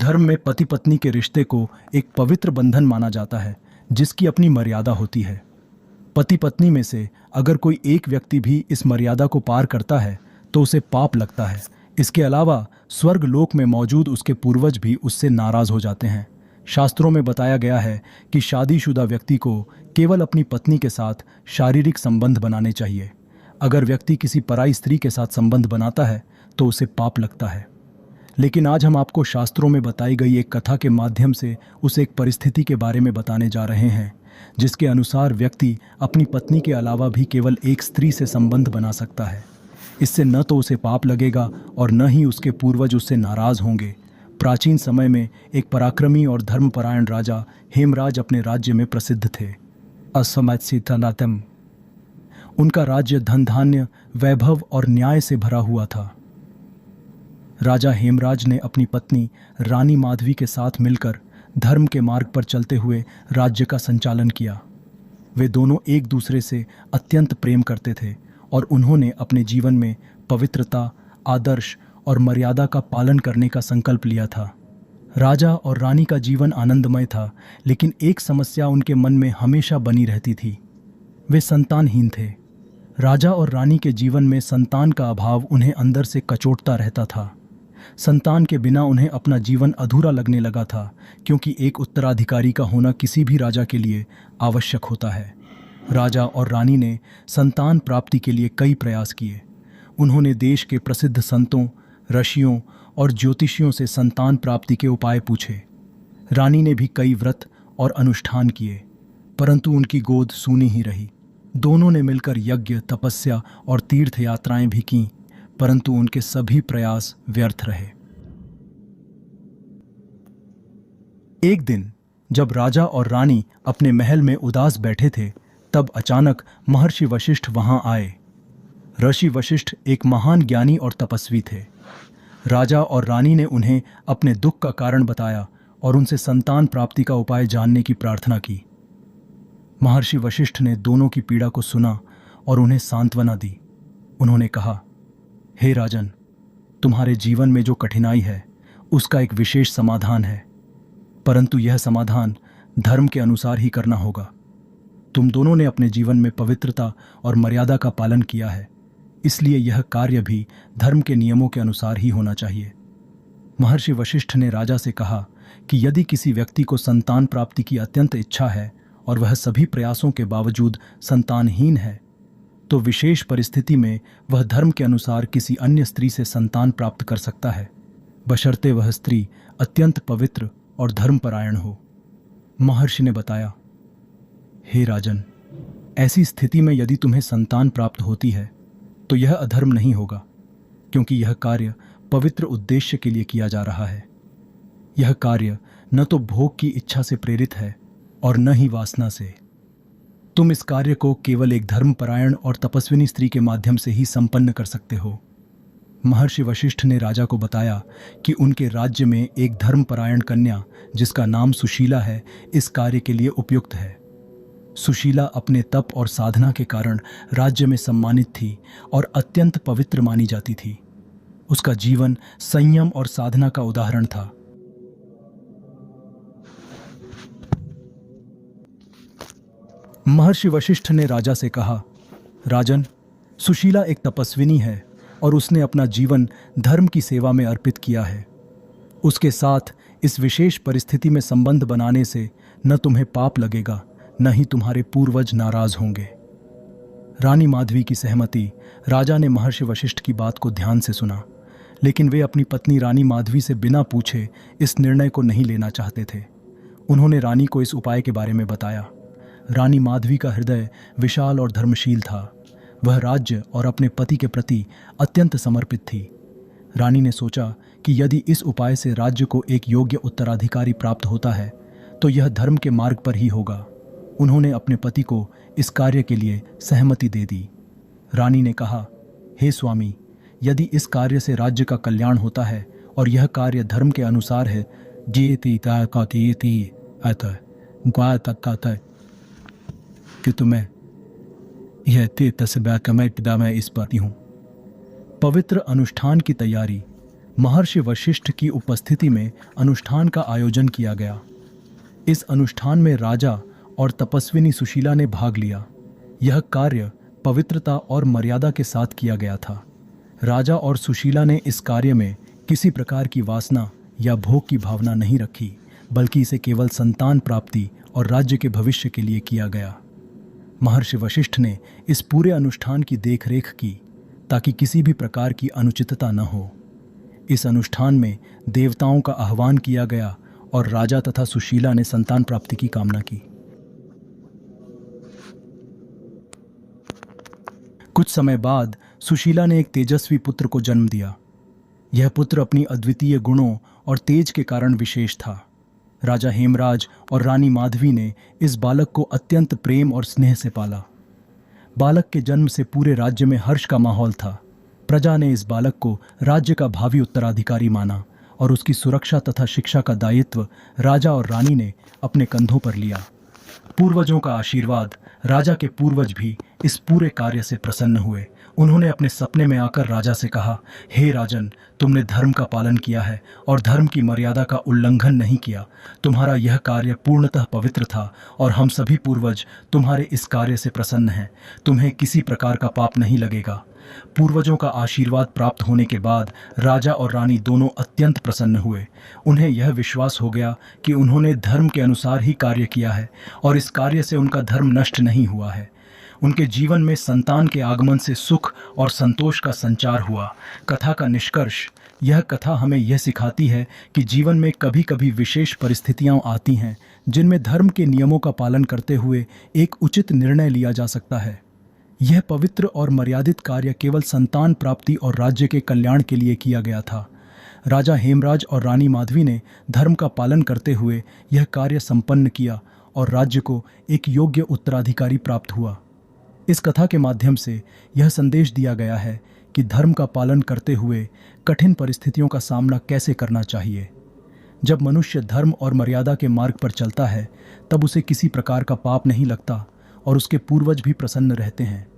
धर्म में पति पत्नी के रिश्ते को एक पवित्र बंधन माना जाता है जिसकी अपनी मर्यादा होती है। पति पत्नी में से अगर कोई एक व्यक्ति भी इस मर्यादा को पार करता है तो उसे पाप लगता है। इसके अलावा स्वर्ग लोक में मौजूद उसके पूर्वज भी उससे नाराज हो जाते हैं। शास्त्रों में बताया गया है कि शादीशुदा व्यक्ति को केवल अपनी पत्नी के साथ शारीरिक संबंध बनाने चाहिए। अगर व्यक्ति किसी पराई स्त्री के साथ संबंध बनाता है तो उसे पाप लगता है। लेकिन आज हम आपको शास्त्रों में बताई गई एक कथा के माध्यम से उस एक परिस्थिति के बारे में बताने जा रहे हैं जिसके अनुसार व्यक्ति अपनी पत्नी के अलावा भी केवल एक स्त्री से संबंध बना सकता है। इससे न तो उसे पाप लगेगा और न ही उसके पूर्वज उससे नाराज होंगे। प्राचीन समय में एक पराक्रमी और धर्मपरायण राजा हेमराज अपने राज्य में प्रसिद्ध थे। असमयसितनातम उनका राज्य धन धान्य वैभव और न्याय से भरा हुआ था। राजा हेमराज ने अपनी पत्नी रानी माधवी के साथ मिलकर धर्म के मार्ग पर चलते हुए राज्य का संचालन किया। वे दोनों एक दूसरे से अत्यंत प्रेम करते थे और उन्होंने अपने जीवन में पवित्रता, आदर्श और मर्यादा का पालन करने का संकल्प लिया था। राजा और रानी का जीवन आनंदमय था, लेकिन एक समस्या उनके मन में हमेशा बनी रहती थी। वे संतानहीन थे। राजा और रानी के जीवन में संतान का अभाव उन्हें अंदर से कचोटता रहता था। संतान के बिना उन्हें अपना जीवन अधूरा लगने लगा था, क्योंकि एक उत्तराधिकारी का होना किसी भी राजा के लिए आवश्यक होता है। राजा और रानी ने संतान प्राप्ति के लिए कई प्रयास किए। उन्होंने देश के प्रसिद्ध संतों, ऋषियों और ज्योतिषियों से संतान प्राप्ति के उपाय पूछे। रानी ने भी कई व्रत और अनुष्ठान किए, परंतु उनकी गोद सूनी ही रही। दोनों ने मिलकर यज्ञ, तपस्या और तीर्थ यात्राएं भी कीं, परंतु उनके सभी प्रयास व्यर्थ रहे। एक दिन जब राजा और रानी अपने महल में उदास बैठे थे, तब अचानक महर्षि वशिष्ठ वहां आए। ऋषि वशिष्ठ एक महान ज्ञानी और तपस्वी थे। राजा और रानी ने उन्हें अपने दुख का कारण बताया और उनसे संतान प्राप्ति का उपाय जानने की प्रार्थना की। महर्षि वशिष्ठ ने दोनों की पीड़ा को सुना और उन्हें सांत्वना दी। उन्होंने कहा, हे राजन, तुम्हारे जीवन में जो कठिनाई है उसका एक विशेष समाधान है, परंतु यह समाधान धर्म के अनुसार ही करना होगा। तुम दोनों ने अपने जीवन में पवित्रता और मर्यादा का पालन किया है, इसलिए यह कार्य भी धर्म के नियमों के अनुसार ही होना चाहिए। महर्षि वशिष्ठ ने राजा से कहा कि यदि किसी व्यक्ति को संतान प्राप्ति की अत्यंत इच्छा है और वह सभी प्रयासों के बावजूद संतानहीन है, तो विशेष परिस्थिति में वह धर्म के अनुसार किसी अन्य स्त्री से संतान प्राप्त कर सकता है, बशर्ते वह स्त्री अत्यंत पवित्र और धर्मपरायण हो। महर्षि ने बताया, हे राजन, ऐसी स्थिति में यदि तुम्हें संतान प्राप्त होती है तो यह अधर्म नहीं होगा, क्योंकि यह कार्य पवित्र उद्देश्य के लिए किया जा रहा है। यह कार्य न तो भोग की इच्छा से प्रेरित है और न ही वासना से। तुम इस कार्य को केवल एक धर्मपरायण और तपस्विनी स्त्री के माध्यम से ही संपन्न कर सकते हो। महर्षि वशिष्ठ ने राजा को बताया कि उनके राज्य में एक धर्मपरायण कन्या जिसका नाम सुशीला है इस कार्य के लिए उपयुक्त है। सुशीला अपने तप और साधना के कारण राज्य में सम्मानित थी और अत्यंत पवित्र मानी जाती थी। उसका जीवन संयम और साधना का उदाहरण था। महर्षि वशिष्ठ ने राजा से कहा, राजन, सुशीला एक तपस्विनी है और उसने अपना जीवन धर्म की सेवा में अर्पित किया है। उसके साथ इस विशेष परिस्थिति में संबंध बनाने से न तुम्हें पाप लगेगा, न ही तुम्हारे पूर्वज नाराज होंगे। रानी माधवी की सहमति। राजा ने महर्षि वशिष्ठ की बात को ध्यान से सुना, लेकिन वे अपनी पत्नी रानी माधवी से बिना पूछे इस निर्णय को नहीं लेना चाहते थे। उन्होंने रानी को इस उपाय के बारे में बताया। रानी माधवी का हृदय विशाल और धर्मशील था। वह राज्य और अपने पति के प्रति अत्यंत समर्पित थी। रानी ने सोचा कि यदि इस उपाय से राज्य को एक योग्य उत्तराधिकारी प्राप्त होता है तो यह धर्म के मार्ग पर ही होगा। उन्होंने अपने पति को इस कार्य के लिए सहमति दे दी। रानी ने कहा, हे स्वामी, यदि इस कार्य से राज्य का कल्याण होता है और यह कार्य धर्म के अनुसार है, कि तुम्हें यह मैं इस पाती हूँ। पवित्र अनुष्ठान की तैयारी। महर्षि वशिष्ठ की उपस्थिति में अनुष्ठान का आयोजन किया गया। इस अनुष्ठान में राजा और तपस्विनी सुशीला ने भाग लिया। यह कार्य पवित्रता और मर्यादा के साथ किया गया था। राजा और सुशीला ने इस कार्य में किसी प्रकार की वासना या भोग की भावना नहीं रखी, बल्कि इसे केवल संतान प्राप्ति और राज्य के भविष्य के लिए किया गया। महर्षि वशिष्ठ ने इस पूरे अनुष्ठान की देखरेख की ताकि किसी भी प्रकार की अनुचितता न हो। इस अनुष्ठान में देवताओं का आह्वान किया गया और राजा तथा सुशीला ने संतान प्राप्ति की कामना की। कुछ समय बाद सुशीला ने एक तेजस्वी पुत्र को जन्म दिया। यह पुत्र अपनी अद्वितीय गुणों और तेज के कारण विशेष था। राजा हेमराज और रानी माधवी ने इस बालक को अत्यंत प्रेम और स्नेह से पाला। बालक के जन्म से पूरे राज्य में हर्ष का माहौल था। प्रजा ने इस बालक को राज्य का भावी उत्तराधिकारी माना और उसकी सुरक्षा तथा शिक्षा का दायित्व राजा और रानी ने अपने कंधों पर लिया। पूर्वजों का आशीर्वाद। राजा के पूर्वज भी इस पूरे कार्य से प्रसन्न हुए। उन्होंने अपने सपने में आकर राजा से कहा, हे राजन, तुमने धर्म का पालन किया है और धर्म की मर्यादा का उल्लंघन नहीं किया। तुम्हारा यह कार्य पूर्णतः पवित्र था और हम सभी पूर्वज तुम्हारे इस कार्य से प्रसन्न हैं। तुम्हें किसी प्रकार का पाप नहीं लगेगा। पूर्वजों का आशीर्वाद प्राप्त होने के बाद राजा और रानी दोनों अत्यंत प्रसन्न हुए। उन्हें यह विश्वास हो गया कि उन्होंने धर्म के अनुसार ही कार्य किया है और इस कार्य से उनका धर्म नष्ट नहीं हुआ है। उनके जीवन में संतान के आगमन से सुख और संतोष का संचार हुआ। कथा का निष्कर्ष। यह कथा हमें यह सिखाती है कि जीवन में कभी कभी विशेष परिस्थितियां आती हैं जिनमें धर्म के नियमों का पालन करते हुए एक उचित निर्णय लिया जा सकता है। यह पवित्र और मर्यादित कार्य केवल संतान प्राप्ति और राज्य के कल्याण के लिए किया गया था। राजा हेमराज और रानी माधवी ने धर्म का पालन करते हुए यह कार्य संपन्न किया और राज्य को एक योग्य उत्तराधिकारी प्राप्त हुआ। इस कथा के माध्यम से यह संदेश दिया गया है कि धर्म का पालन करते हुए कठिन परिस्थितियों का सामना कैसे करना चाहिए। जब मनुष्य धर्म और मर्यादा के मार्ग पर चलता है, तब उसे किसी प्रकार का पाप नहीं लगता और उसके पूर्वज भी प्रसन्न रहते हैं।